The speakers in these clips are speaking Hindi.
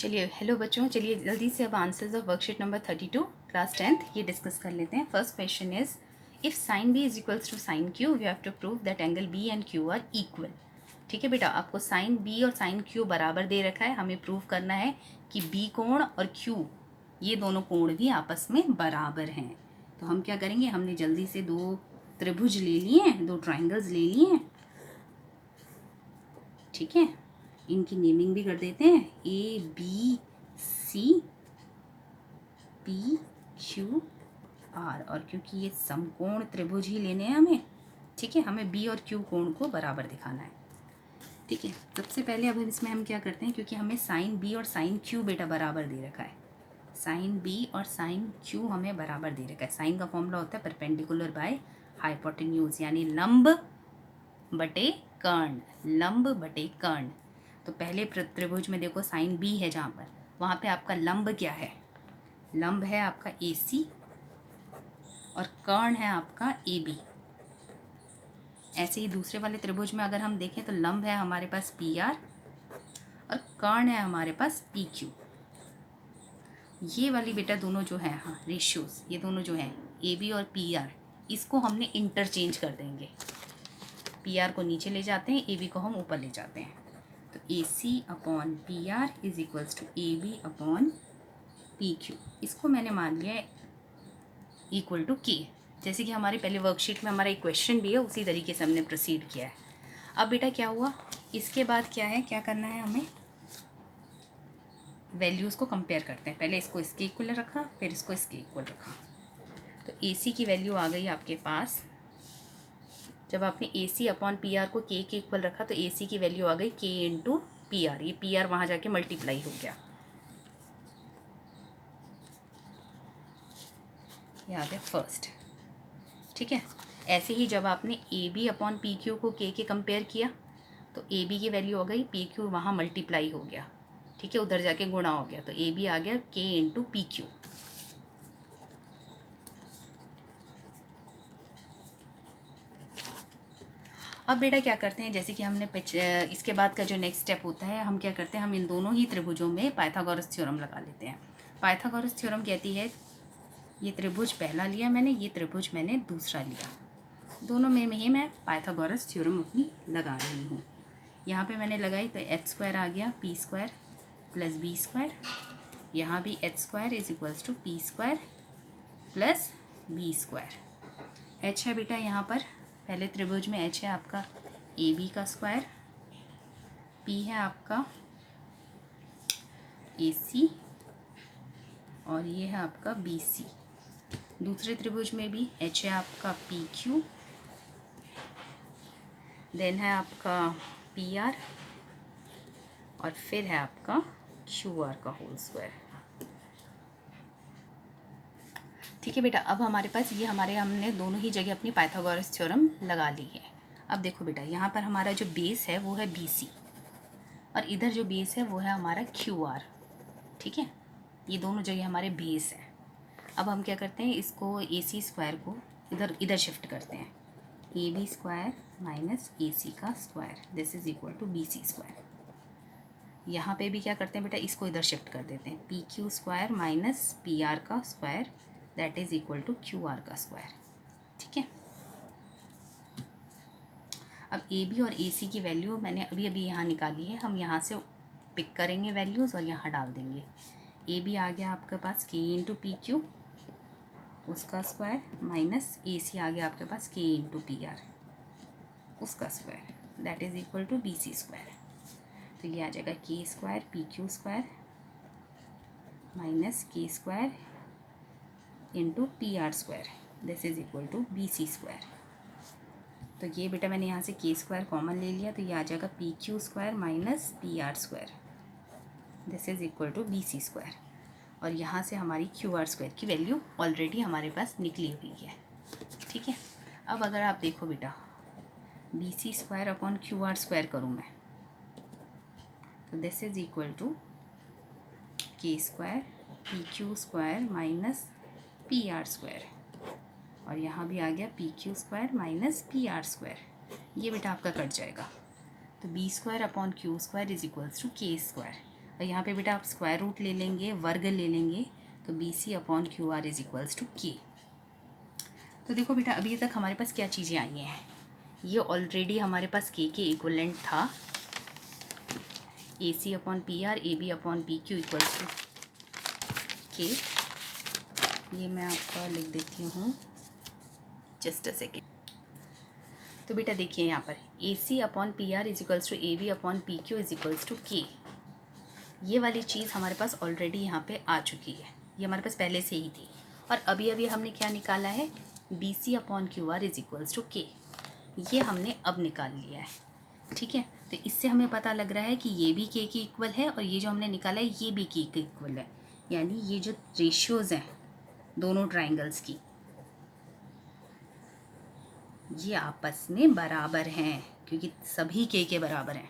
चलिए हेलो बच्चों, चलिए जल्दी से अब answers of worksheet number 32 class 10th ये डिस्कस कर लेते हैं। First question is if sine B is equals to sine Q we have to prove that angle B and Q are equal. ठीक है बेटा, आपको साइन बी और साइन क्यू बराबर दे रखा है, हमें प्रूव करना है कि बी कोण और क्यू ये दोनों कोण भी आपस में बराबर हैं। तो हम क्या करेंगे, हमने जल्दी से दो त्रिभुज ले लिए हैं, दो ट्राइंगल्स ले लिए हैं। ठीक है, इनकी नेमिंग भी कर देते हैं, A B C P Q R. और क्योंकि ये समकोण त्रिभुज ही लेने हैं हमें, ठीक है, हमें बी और क्यू कोण को बराबर दिखाना है। ठीक है, सबसे पहले अब इसमें हम क्या करते हैं, क्योंकि हमें साइन बी और साइन क्यू बेटा बराबर दे रखा है, साइन बी और साइन क्यू हमें बराबर दे रखा है। साइन का फॉर्मूला होता है परपेंडिकुलर बाय हाइपोटेन्यूज, यानी लंब बटे कर्ण, लंब बटे कर्ण। तो पहले त्रिभुज में देखो साइन बी है जहाँ पर, वहाँ पे आपका लंब क्या है, लंब है आपका ए सी और कर्ण है आपका ए बी। ऐसे ही दूसरे वाले त्रिभुज में अगर हम देखें तो लंब है हमारे पास पी आर और कर्ण है हमारे पास पी क्यू। ये वाली बेटा दोनों जो है, हाँ रेशियोज, ये दोनों जो हैं ए बी और पी आर, इसको हमने इंटरचेंज कर देंगे। पी आर को नीचे ले जाते हैं, ए बी को हम ऊपर ले जाते हैं। तो A C upon P R is equals to A B upon P Q. इसको मैंने मान लिया है इक्वल टू के, जैसे कि हमारे पहले वर्कशीट में हमारा एक क्वेश्चन भी है, उसी तरीके से हमने प्रोसीड किया है। अब बेटा क्या हुआ, इसके बाद क्या है, क्या करना है हमें, वैल्यूज़ को कंपेयर करते हैं। पहले इसको इसके इक्वल रखा, फिर इसको इसके इक्वल रखा। तो ए सी की वैल्यू आ गई आपके पास, जब आपने ए सी अपॉन पी आर को के इक्वल रखा तो ए सी की वैल्यू आ गई के इंटू पी आर। ये पी आर वहाँ जाके मल्टीप्लाई हो गया, ये आ गया फर्स्ट। ठीक है, ऐसे ही जब आपने A B upon P Q को के कंपेयर किया तो ए बी की वैल्यू हो गई, पी क्यू वहाँ मल्टीप्लाई हो गया। ठीक है, उधर जाके गुणा हो गया, तो ए बी आ गया के इंटू पी क्यू। अब बेटा क्या करते हैं, जैसे कि हमने इसके बाद का जो नेक्स्ट स्टेप होता है, हम क्या करते हैं, हम इन दोनों ही त्रिभुजों में पाइथागोरस थ्योरम लगा लेते हैं। पाइथागोरस थ्योरम कहती है, ये त्रिभुज पहला लिया मैंने, ये त्रिभुज मैंने दूसरा लिया, दोनों में ही मैं पाइथागोरस थ्योरम अपनी लगा रही हूँ। यहाँ पे मैंने लगाई तो एच स्क्वायर आ गया P square plus B square, यहाँ भी H square is equals to P square plus B square. H है बेटा यहाँ पर, पहले त्रिभुज में एच है आपका ए बी का स्क्वायर, पी है आपका ए सी और ये है आपका बी सी। दूसरे त्रिभुज में भी एच है आपका पी क्यू, देन है आपका पी आर और फिर है आपका क्यू आर का होल स्क्वायर। ठीक है बेटा, अब हमारे पास ये हमने दोनों ही जगह अपनी पाइथागोरस थ्योरम लगा ली है। अब देखो बेटा, यहाँ पर हमारा जो बेस है वो है बी सी और इधर जो बेस है वो है हमारा क्यू आर। ठीक है, ये दोनों जगह हमारे बेस है। अब हम क्या करते हैं, इसको ए सी स्क्वायर को इधर शिफ्ट करते हैं, A B square minus A C का square, this is equal to B C square. यहाँ पे भी क्या करते हैं बेटा, इसको इधर शिफ्ट कर देते हैं, P Q square minus P R का square, that is equal to Q R का स्क्वायर। ठीक है, अब ए बी और ए सी की वैल्यू मैंने अभी यहाँ निकाली है, हम यहाँ से पिक करेंगे वैल्यूज़ और यहाँ डाल देंगे। ए बी आ गया आपके पास के इंटू पी क्यू उसका स्क्वायर माइनस ए सी आ गया आपके पास के इंटू पी आर उसका square, that is equal to B C square. तो ये आ जाएगा K square P Q square minus K square into P R square, this is equal to B C square. तो ये बेटा मैंने यहाँ से के स्क्वायर कॉमन ले लिया, तो ये आ जाएगा P Q square minus P R square, this is equal to B C square. और यहाँ से हमारी क्यू आर स्क्वायर की वैल्यू ऑलरेडी हमारे पास निकली हुई है। ठीक है, अब अगर आप देखो बेटा, B C square upon Q R square करूँ मैं, तो this is equal to K square P Q square minus P R square, और यहाँ भी आ गया P Q square minus P R square. ये बेटा आपका कट जाएगा, तो B square upon Q square is equals to K square. और यहाँ पे बेटा आप स्क्वायर रूट ले लेंगे, वर्ग ले लेंगे, तो BC upon QR is equals to K। तो देखो बेटा अभी तक हमारे पास क्या चीज़ें आई हैं, ये ऑलरेडी हमारे पास K के इक्वलेंट था, AC upon PR, AB upon PQ equals to K। ये मैं आपका लिख देती हूँ, जस्ट अ सेकेंड। तो बेटा देखिए यहाँ पर AC upon PR is equals to AB upon PQ is equals to K। ये वाली चीज़ हमारे पास ऑलरेडी यहाँ पे आ चुकी है, ये हमारे पास पहले से ही थी। और अभी अभी हमने क्या निकाला है, BC upon QR is equals to K, ये हमने अब निकाल लिया है। ठीक है, तो इससे हमें पता लग रहा है कि ये भी K की इक्वल है और ये जो हमने निकाला है ये भी K के इक्वल है, यानी ये जो रेशियोज़ हैं दोनों ट्राइंगल्स की, ये आपस में बराबर हैं, क्योंकि सभी K के बराबर हैं।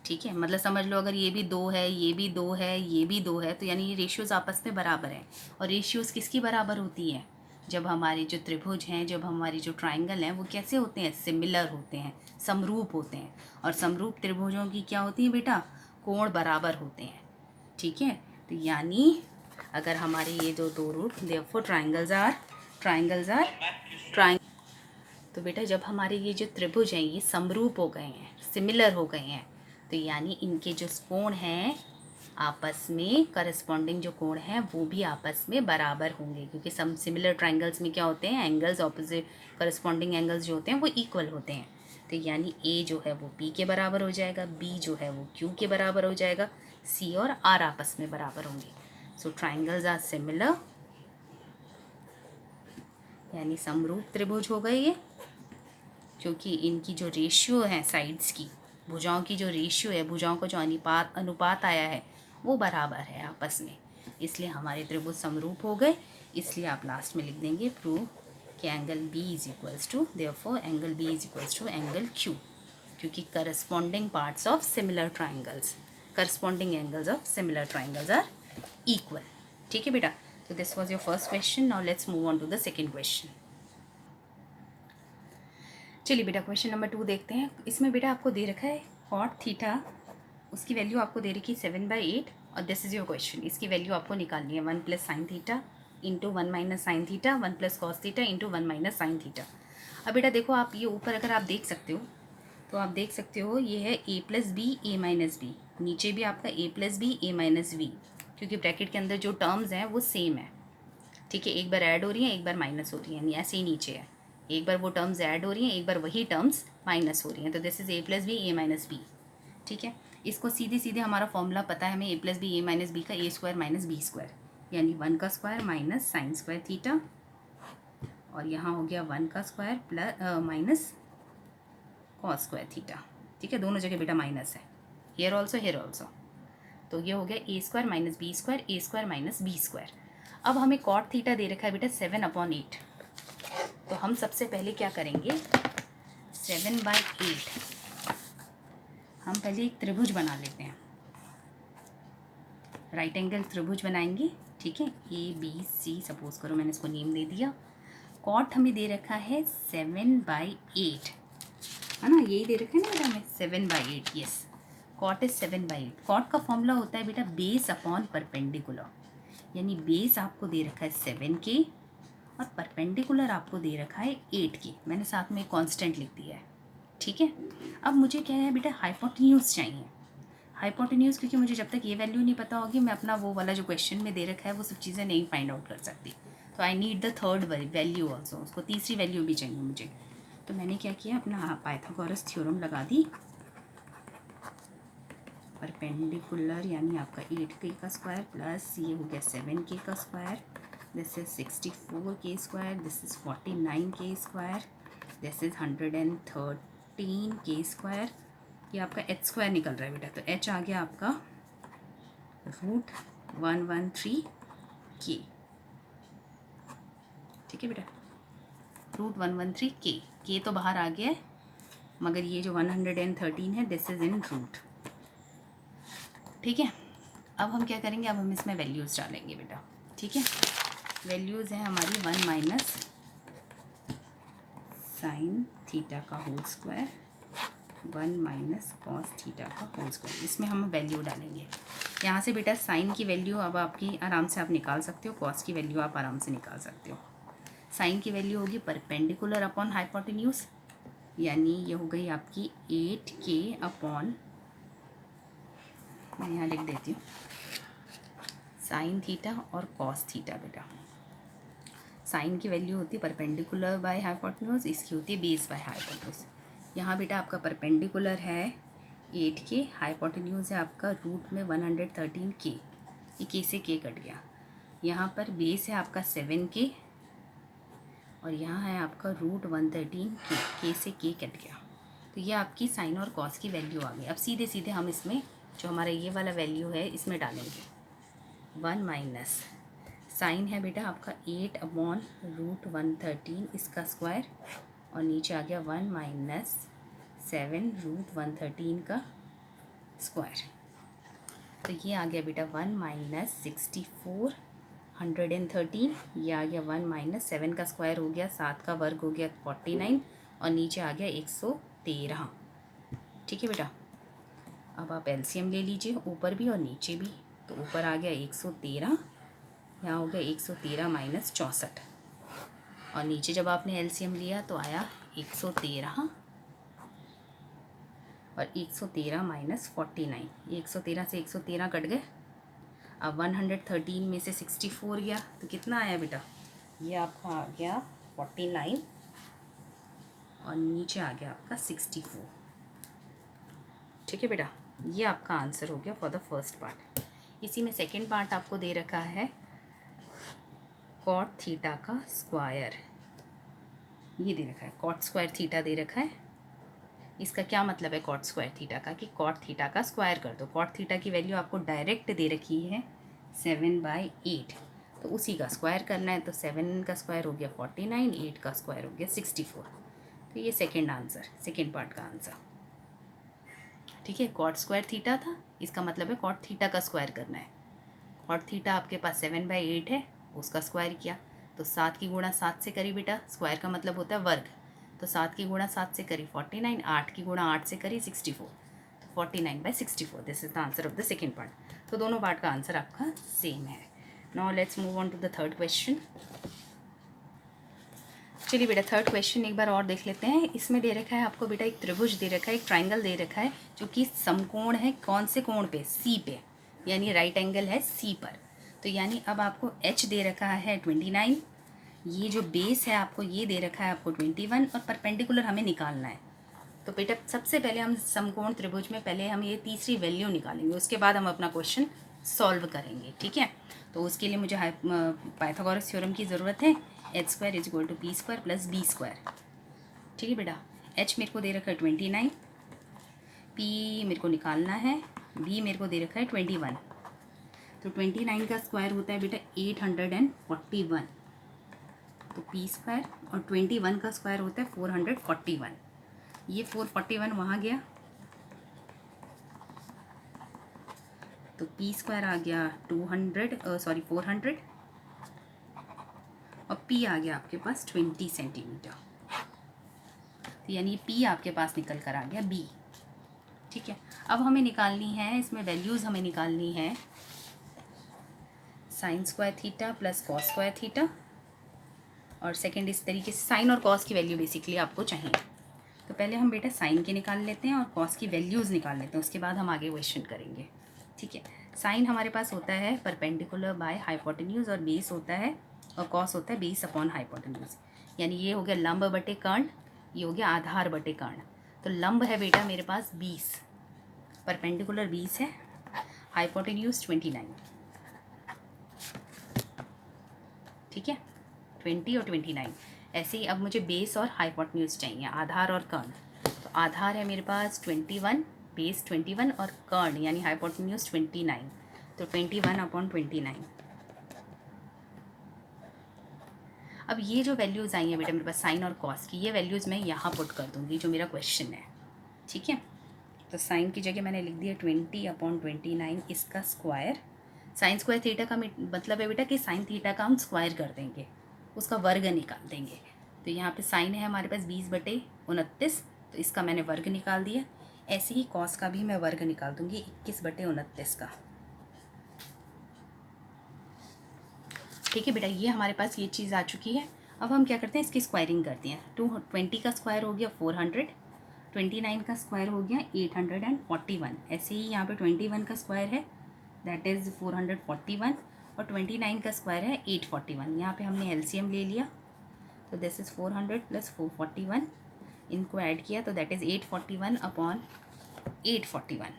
ठीक है, मतलब समझ लो अगर ये भी 2 है, ये भी 2 है, ये भी 2 है, तो यानी ये रेशियोज़ आपस में बराबर हैं। और रेशियोज़ किसकी बराबर होती हैं, जब हमारे जो त्रिभुज हैं, जब हमारे जो ट्राइंगल हैं वो कैसे होते हैं, सिमिलर होते हैं, समरूप होते हैं। और समरूप त्रिभुजों की क्या होती है बेटा, कोण बराबर होते हैं। ठीक है, तो यानी अगर हमारे ये दो root, therefore triangles are triangle, तो बेटा जब हमारे ये जो त्रिभुज हैं ये समरूप हो गए हैं, सिमिलर हो गए हैं, तो यानी इनके जो कोण हैं आपस में, करस्पॉन्डिंग जो कोण हैं वो भी आपस में बराबर होंगे, क्योंकि सम सिमिलर ट्राइंगल्स में क्या होते हैं, एंगल्स ऑपोजिट, करस्पॉन्डिंग एंगल्स जो होते हैं वो इक्वल होते हैं। तो यानी A जो है वो P के बराबर हो जाएगा, B जो है वो Q के बराबर हो जाएगा, C और R आपस में बराबर होंगे। सो ट्राइंगल्स आर सिमिलर, यानी समरूप त्रिभुज हो गए ये, क्योंकि इनकी जो रेशियो है साइड्स की, भुजाओं की जो रेशियो है, भुजाओं का जो अनुपात आया है वो बराबर है आपस में, इसलिए हमारे त्रिभुज समरूप हो गए। इसलिए आप लास्ट में लिख देंगे प्रूव कि angle B is equals to, therefore angle B is equals to angle Q, क्योंकि corresponding parts of similar triangles, corresponding angles of similar triangles are equal. ठीक है बेटा, तो this was your first question. Now let's move on to the second question. चलिए बेटा क्वेश्चन नंबर 2 देखते हैं। इसमें बेटा आपको दे रखा है कॉट थीटा, उसकी वैल्यू आपको दे रखी है 7/8 और दिस इज योर क्वेश्चन। इसकी वैल्यू आपको निकालनी है 1 + sin theta into 1 - sin theta, 1 + cos theta into 1 - sin theta. अब बेटा देखो आप ये ऊपर अगर आप देख सकते हो, तो आप देख सकते हो ये है a + b a - b, नीचे भी आपका a + b a - b, क्योंकि ब्रैकेट के अंदर जो टर्म्स हैं वो सेम है। ठीक है, एक बार ऐड हो रही है, एक बार माइनस हो रही है, यानी ऐसे ही नीचे है, एक बार वो टर्म्स ऐड हो रही हैं, एक बार वही टर्म्स माइनस हो रही हैं, तो this is a + b a - b। ठीक है, इसको सीधे सीधे हमारा फॉर्मूला पता है हमें, a + b a - b का a² - b², यानी 1 का स्क्वायर माइनस sin² थीटा, और यहाँ हो गया 1 का square plus minus cos² theta. ठीक है, दोनों जगह बेटा माइनस है, हेयर ऑल्सो, तो ये हो गया a² - b² a² - b²। अब हमें cot थीटा दे रखा है बेटा 7/8, तो हम सबसे पहले क्या करेंगे, 7/8 हम पहले एक त्रिभुज बना लेते हैं, राइट एंगल त्रिभुज बनाएंगे। ठीक है, ABC सपोज करो, मैंने इसको नेम दे दिया। कॉट हमें दे रखा है 7/8, है ना, यही दे रखा है ना बेटा हमें 7/8, यस, कॉट इज 7/8। कॉट का फॉर्मूला होता है बेटा बेस अपॉन परपेंडिकुलर, यानी बेस आपको दे रखा है 7 के और परपेंडिकुलर आपको दे रखा है 8 के, मैंने साथ में कांस्टेंट लिख दिया है। ठीक है, अब मुझे क्या है बेटा, हाइपोटेन्यूज चाहिए, हाइपोटेन्यूज, क्योंकि मुझे जब तक ये वैल्यू नहीं पता होगी मैं अपना वो वाला जो क्वेश्चन में दे रखा है वो सब चीज़ें नहीं फाइंड आउट कर सकती, तो I need the third value also, उसको तीसरी वैल्यू भी चाहिए मुझे। तो मैंने क्या किया, अपना पाइथागोरस थ्योरम लगा दी, परपेंडिकुलर यानी आपका 8k का स्क्वायर प्लस ये हो गया 7k का square, this is 64k square, this is 49k square, this is 113k square, ये आपका h² निकल रहा है बेटा, तो h आ गया आपका √113k। ठीक है बेटा, √113k, k तो बाहर आ गया है, मगर ये जो 113 है दिस इज इन रूट। ठीक है, अब हम क्या करेंगे, अब हम इसमें वैल्यूज़ डालेंगे बेटा। ठीक है, वैल्यूज़ हैं हमारी 1 - sin थीटा का होल स्क्वायर, 1 - cos थीटा का होल स्क्वायर, इसमें हम वैल्यू डालेंगे। यहाँ से बेटा साइन की वैल्यू अब आपकी आराम से आप निकाल सकते हो, कॉस की वैल्यू आप आराम से निकाल सकते हो। साइन की वैल्यू होगी परपेंडिकुलर अपॉन हाइपोटेन्यूज, यानी ये हो गई आपकी 8k अपॉन, मैं यहाँ लिख देती हूँ, साइन थीटा और कॉस थीटा। बेटा साइन की वैल्यू होती है परपेंडिकुलर बाय हाइपोटेन्यूज, इसकी होती है बेस बाय हाइपोटेन्यूज। यहाँ बेटा आपका परपेंडिकुलर है 8k, हाइपोटेन्यूज है आपका रूट में 113k, ये k से k कट गया। यहाँ पर बेस है आपका 7k और यहाँ है आपका रूट 113k, k से k कट गया। तो ये आपकी साइन और कॉस की वैल्यू आ गई। अब सीधे सीधे हम इसमें जो हमारा ये वाला वैल्यू है इसमें डालेंगे 1 माइनस साइन है बेटा आपका 8 अपॉन रूट 113 इसका स्क्वायर, और नीचे आ गया 1 माइनस 7 रूट 113 का स्क्वायर। तो ये आ गया बेटा 1 माइनस 6413, ये आ गया 1 माइनस 7 का स्क्वायर हो गया, 7 का वर्ग हो गया 49, और नीचे आ गया 113। ठीक है बेटा, अब आप एलसीएम ले लीजिए ऊपर भी और नीचे भी। तो ऊपर आ गया 113, यहाँ हो गया 113 माइनस 64, और नीचे जब आपने एलसीएम लिया तो आया 113 और 113 माइनस 49, 113 से 113 कट गए। अब 113 में से 64 गया तो कितना आया बेटा, ये आपका आ गया 49 और नीचे आ गया आपका 64। ठीक है बेटा, ये आपका आंसर हो गया फॉर द फर्स्ट पार्ट। इसी में सेकंड पार्ट आपको दे रखा है कॉट थीटा का स्क्वायर, ये दे रखा है कॉट स्क्वायर थीटा दे रखा है। इसका क्या मतलब है कॉट स्क्वायर थीटा का, कि कॉट थीटा का स्क्वायर कर दो। कॉट थीटा की वैल्यू आपको डायरेक्ट दे रखी है 7/8, तो उसी का स्क्वायर करना है। तो 7 का स्क्वायर हो गया 49, 8 का स्क्वायर हो गया 64। तो ये सेकेंड आंसर, सेकेंड पार्ट का आंसर। ठीक है, कॉट स्क्वायर थीटा था, इसका मतलब है कॉट थीटा का स्क्वायर करना है। कॉट थीटा आपके पास 7/8 है, उसका स्क्वायर किया तो 7 की गुणा 7 से करी बेटा, स्क्वायर का मतलब होता है वर्ग, तो 7 की गुणा 7 से करी 49, 8 की गुणा 8 से करी 64, तो 49/64। This is the answer of the second part. तो दोनों पार्ट का आंसर आपका सेम है। Now let's move on to the third question. चलिए बेटा थर्ड क्वेश्चन एक बार और देख लेते हैं। इसमें दे रखा है आपको बेटा एक त्रिभुज दे रखा है, एक ट्राइंगल दे रखा है जो कि समकोण है, कौन से कोण पे, सी पे, यानी राइट एंगल है सी पर। तो यानी अब आपको एच दे रखा है 29, ये जो बेस है आपको ये दे रखा है आपको 21, और परपेंडिकुलर हमें निकालना है। तो बेटा सबसे पहले हम समकोण त्रिभुज में पहले हम ये तीसरी वैल्यू निकालेंगे, उसके बाद हम अपना क्वेश्चन सॉल्व करेंगे। ठीक है, तो उसके लिए मुझे पाइथागोरस थ्योरम की ज़रूरत है। h² = p² + b²। ठीक है बेटा, h मेरे को दे रखा है 29, p मेरे को निकालना है, b मेरे को दे रखा है 21। तो 29 का स्क्वायर होता है बेटा 841, तो p² और 21 का स्क्वायर होता है 441। ये 441 वहाँ गया तो p² आ गया 400 और p आ गया आपके पास 20 सेंटीमीटर। तो यानी p आपके पास निकल कर आ गया b। ठीक है, अब हमें निकालनी है, इसमें वैल्यूज़ हमें निकालनी है sin² theta plus cos² theta, और सेकेंड इस तरीके से साइन और कॉस की वैल्यू बेसिकली आपको चाहिए। तो पहले हम बेटा साइन के निकाल लेते हैं और कॉस की वैल्यूज़ निकाल लेते हैं, उसके बाद हम आगे क्वेश्चन करेंगे। ठीक है, साइन हमारे पास होता है परपेंडिकुलर बाय हाइपोटेन्यूज, और बेस होता है, और कॉस होता है बेस अपॉन हाइपोटेन्यूज। यानी ये हो गया लंब बटे कर्ण, ये हो गया आधार बटे कर्ण। तो लंब है बेटा मेरे पास 20, परपेंडिकुलर 20 है, हाइपोटेन्यूज 29। ठीक है, 20 और 29। ऐसे ही अब मुझे बेस और हाइपोटेन्यूज चाहिए, आधार और कर्ण। तो आधार है मेरे पास 21, बेस 21 और कर्ण यानी हाइपोटेन्यूज 29, तो 21/29। अब ये जो वैल्यूज़ आई हैं बेटा मेरे पास साइन और कॉस की, ये वैल्यूज़ मैं यहाँ पुट कर दूँगी जो मेरा क्वेश्चन है। ठीक है, तो साइन की जगह मैंने लिख दिया 20/29 इसका स्क्वायर। साइन स्क्वायर थीटा का मतलब है बेटा कि साइन थीटा का हम स्क्वायर कर देंगे, उसका वर्ग निकाल देंगे। तो यहाँ पे साइन है हमारे पास 20/29, तो इसका मैंने वर्ग निकाल दिया। ऐसे ही कॉस का भी मैं वर्ग निकाल दूँगी 21/29 का। ठीक है बेटा, ये हमारे पास ये चीज़ आ चुकी है। अब हम क्या करते हैं, इसकी स्क्वायरिंग करते हैं। 220 का स्क्वायर हो गया 400, 29 का स्क्वायर हो गया 841। ऐसे ही यहाँ पे 21 का स्क्वायर है, दैट इज़ 441, और 29 का स्क्वायर है 841। यहाँ पे हमने एलसीएम ले लिया, तो दिस इज़ 400 प्लस 441, इनको ऐड किया तो दैट इज़ 841 अपॉन 841,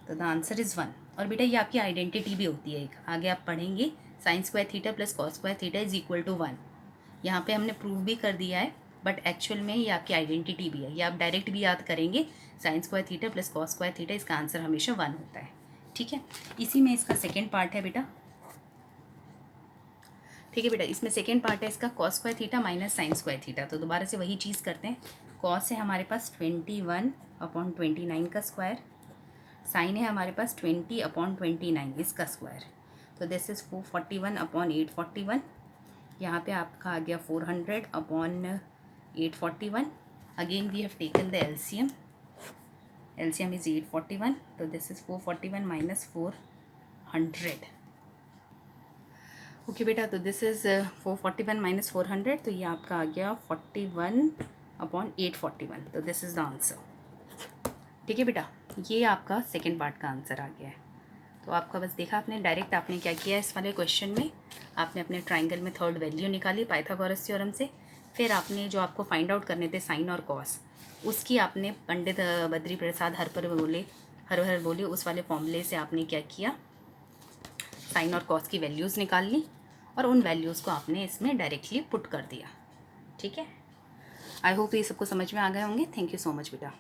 तो द आंसर इज़ 1। और बेटा ये आपकी आइडेंटिटी भी होती है एक, आगे आप पढ़ेंगे, sine square theta plus cos square theta is equal to 1। यहाँ पे हमने प्रूव भी कर दिया है, बट एक्चुअल में ये आपकी आइडेंटिटी भी है, ये आप डायरेक्ट भी याद करेंगे, sign square theta plus cos square theta, इसका आंसर हमेशा 1 होता है। ठीक है, इसी में इसका सेकेंड पार्ट है बेटा। ठीक है बेटा, इसमें सेकेंड पार्ट है इसका cos square theta minus sign square theta. तो दोबारा से वही चीज़ करते हैं। कॉस है हमारे पास 21 अपॉन 29 का स्क्वायर, साइन है हमारे पास 20 अपॉन 29 इसका स्क्वायर, तो दिस इज़ 441 अपॉन 841। यहाँ पे आपका आ गया 400 upon 841। Again we have taken the LCM, LCM is 841, तो दिस इज़ 441 माइनस 400। ओके बेटा, तो दिस इज़ 441 माइनस 400, तो ये आपका आ गया 41 अपॉन 841, तो दिस इज़ द आंसर। ठीक है बेटा, ये आपका सेकेंड पार्ट का आंसर आ गया है। तो आपका बस देखा आपने, डायरेक्ट आपने क्या किया इस वाले क्वेश्चन में, आपने अपने ट्राइंगल में थर्ड वैल्यू निकाली पाइथागोरस थ्योरम से, फिर आपने जो आपको फाइंड आउट करने थे साइन और कॉस, उसकी आपने पंडित बद्री प्रसाद हर बोले उस वाले फॉर्मूले से आपने क्या किया, साइन और कॉस की वैल्यूज़ निकाल ली, और उन वैल्यूज़ को आपने इसमें डायरेक्टली पुट कर दिया। ठीक है, आई होप ये सबको समझ में आ गए होंगे। थैंक यू सो मच बेटा।